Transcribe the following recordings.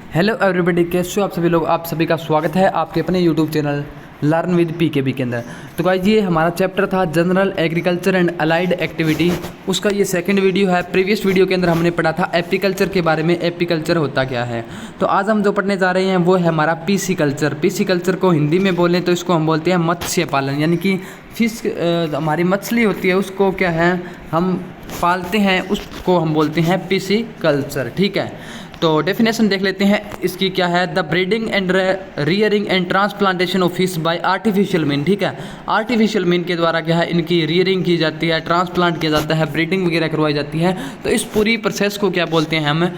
Hello everybody, कैसे हो आप सभी लोग। आप सभी का स्वागत है आपके अपने YouTube channel learn with pKb के अंदर। तो गाइस, ये हमारा चैप्टर था general agriculture and allied activity. उसका ये सेकंड वीडियो है। प्रीवियस वीडियो के अंदर हमने पढ़ा था एपीकल्चर के बारे में, एपीकल्चर होता क्या है। तो आज हम जो पढ़ने जा रहे हैं वो है हमारा पीसी कल्चर। पीसी कल्चर को हिंदी में बोलें तो इसको हम बोलते हैं मत्स्य पालन, यानी कि फिश, हमारी मछली होती है उसको क्या है हम पालते हैं, उसको हम बोलते हैं पीसी कल्चर। ठीक है, तो डेफिनेशन देख लेते हैं इसकी क्या है। The breeding and rearing and transplantation of fish bye artificial mean. ठीक है, आर्टिफिशियल मीन के द्वारा क्या है इनकी रियरिंग की जाती है, ट्रांसप्लांट किया जाता है, ब्रीडिंग वगैरह करवाई जाती है। तो इस पूरी प्रोसेस को क्या बोलते हैं हम,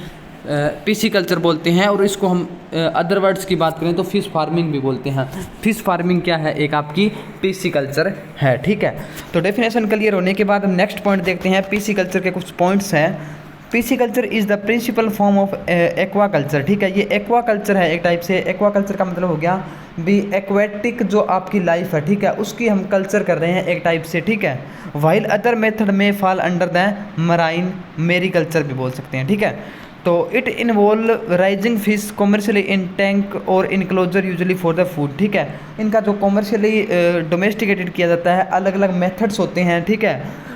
पीसी कल्चर बोलते हैं। और इसको हम अदर वर्ड्स की बात करें तो फिश फार्मिंग भी बोलते हैं। फिश फार्मिंग क्या है, एक आपकी पीसी कल्चर है। ठीक है, तो डेफिनेशन क्लियर होने के बाद हम नेक्स्ट पॉइंट देखते हैं। पीसी कल्चर के कुछ पॉइंट्स हैं। Pisciculture is the principal form of aquaculture. ठीक है, ये एक्वा कल्चर है एक टाइप से। एक्वा कल्चर का मतलब हो गया भी एक्वेटिक जो आपकी लाइफ है, ठीक है, उसकी हम कल्चर कर रहे हैं एक टाइप से। ठीक है, वाइल अदर मेथड में fall under the marine mariculture भी बोल सकते हैं। ठीक है, तो it involve raising fish commercially in tank और enclosure usually for the food. ठीक है, इनका जो कॉमर्शियली डोमेस्टिकेटेड किया जाता है, अलग अलग मेथड्स होते हैं। ठीक है,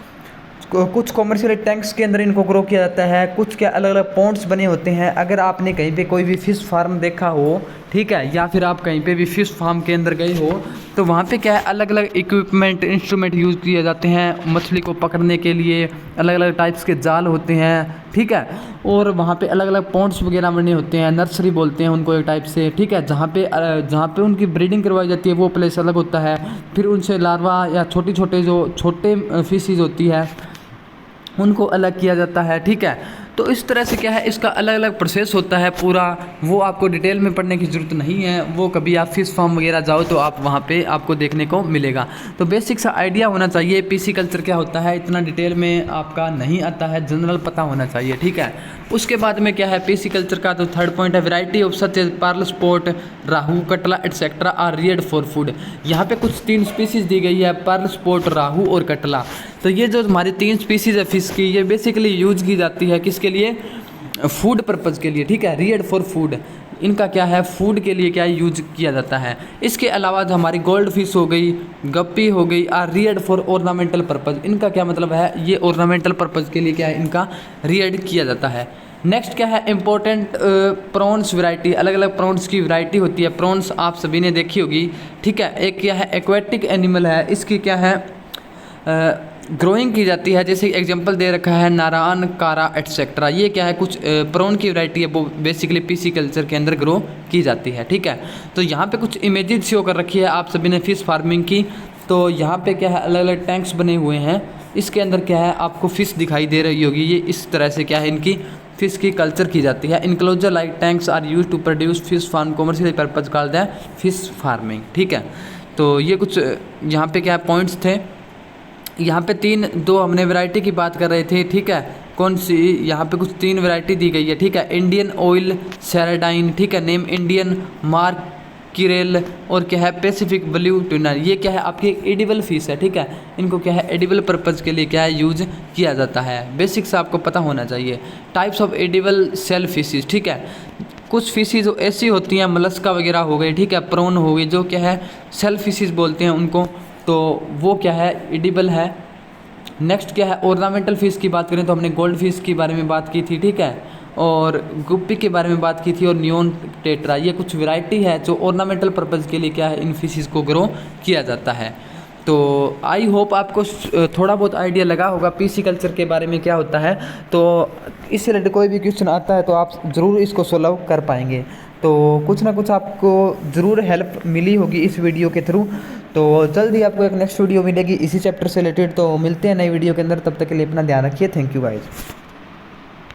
कुछ कॉमर्शियल टैंक्स के अंदर इनको ग्रो किया जाता है, कुछ के अलग अलग पॉन्ड्स बने होते हैं। अगर आपने कहीं पे कोई भी फ़िश फार्म देखा हो, ठीक है, या फिर आप कहीं पे भी फ़िश फार्म के अंदर गए हो, तो वहाँ पे क्या है अलग अलग इक्विपमेंट, इंस्ट्रूमेंट यूज़ किए जाते हैं मछली को पकड़ने के लिए। अलग अलग टाइप्स के जाल होते हैं, ठीक है, और वहाँ पे अलग अलग पॉन्ड्स वगैरह बने होते हैं, नर्सरी बोलते हैं उनको एक टाइप से। ठीक है, जहाँ पे उनकी ब्रीडिंग करवाई जाती है वो प्लेस अलग होता है। फिर उनसे लार्वा या छोटे फिशेज होती है उनको अलग किया जाता है। ठीक है, तो इस तरह से क्या है इसका अलग अलग प्रोसेस होता है पूरा। वो आपको डिटेल में पढ़ने की ज़रूरत नहीं है, वो कभी आप फिश फार्म वगैरह जाओ तो आप वहाँ पे आपको देखने को मिलेगा। तो बेसिक सा आइडिया होना चाहिए पीसी कल्चर क्या होता है, इतना डिटेल में आपका नहीं आता है, जनरल पता होना चाहिए। ठीक है, उसके बाद में क्या है पीसी कल्चर का तो थर्ड पॉइंट है variety of such as pearl spot, rohu, catla etcetera are reared for food. यहाँ पे कुछ 3 स्पीसीज दी गई है, पर्ल स्पॉट, राहू और कटला। तो ये जो हमारी 3 स्पीसीज है फिश की, ये बेसिकली यूज की जाती है किसके लिए, फूड पर्पज़ के लिए। ठीक है, रियर्ड फॉर फूड, इनका क्या है फूड के लिए क्या यूज किया जाता है। इसके अलावा जो हमारी गोल्ड फिश हो गई, गप्पी हो गई, are reared for ornamental purpose. इनका क्या मतलब है, ये ऑर्नामेंटल पर्पज़ के लिए क्या है इनका रियर्ड किया जाता है। नेक्स्ट क्या है इंपॉर्टेंट प्रॉन्स वैरायटी, अलग अलग प्रॉन्स की वैरायटी होती है। प्रॉन्स आप सभी ने देखी होगी। ठीक है, एक क्या है एक्वेटिक एनिमल है, इसकी क्या है ग्रोइंग की जाती है। जैसे एग्जांपल दे रखा है नारायण, कारा एटसेट्रा। ये क्या है कुछ प्रॉन की वैरायटी है, वो बेसिकली पीसी कल्चर के अंदर ग्रो की जाती है। ठीक है, तो यहाँ पे कुछ इमेजेस शो कर रखी है आप सभी ने फिश फार्मिंग की। तो यहाँ पे क्या है अलग अलग टैंक्स बने हुए हैं, इसके अंदर क्या है आपको फ़िश दिखाई दे रही होगी। ये इस तरह से क्या है इनकी फिश की कल्चर की जाती है। Enclosure like tanks are use to produce fish farm commercial purpose called the fish farming. ठीक है, तो ये कुछ यहाँ पे क्या पॉइंट्स थे। यहाँ पे 2 हमने वैरायटी की बात कर रहे थे। ठीक है, कौन सी, यहाँ पे कुछ 3 वैरायटी दी गई है। ठीक है, इंडियन ऑयल सैराडाइन, ठीक है, नेम इंडियन, मार्क किरेल, और क्या है पैसिफिक ब्लू ट्यूना। ये क्या है आपकी एडिबल फिश है। ठीक है, इनको क्या है एडिबल पर्पज़ के लिए क्या है यूज किया जाता है। बेसिक से आपको पता होना चाहिए। Types of edible shell fishes. ठीक है, कुछ फिशेज जो ऐसी होती हैं, मलस्का वगैरह हो गई, ठीक है, प्रॉन हो गई, जो क्या है सेल फिशेज बोलते हैं उनको, तो वो क्या है एडिबल है। नेक्स्ट क्या है ऑर्नामेंटल फिश की बात करें तो हमने गोल्ड फिश के बारे में बात की थी। ठीक है, और गुप्पी के बारे में बात की थी, और नियोन टेट्रा। ये कुछ वैरायटी है जो ऑर्नामेंटल पर्पज़ के लिए क्या है इन फिशेस को ग्रो किया जाता है। तो आई होप आपको थोड़ा बहुत आइडिया लगा होगा पीसी कल्चर के बारे में क्या होता है। तो इससे रिलेटेड कोई भी क्वेश्चन आता है तो आप ज़रूर इसको सॉल्व कर पाएंगे। तो कुछ ना कुछ आपको ज़रूर हेल्प मिली होगी इस वीडियो के थ्रू। तो जल्दी आपको एक नेक्स्ट वीडियो मिलेगी इसी चैप्टर से रिलेटेड। तो मिलते हैं नई वीडियो के अंदर, तब तक के लिए अपना ध्यान रखिए। Thank you guys.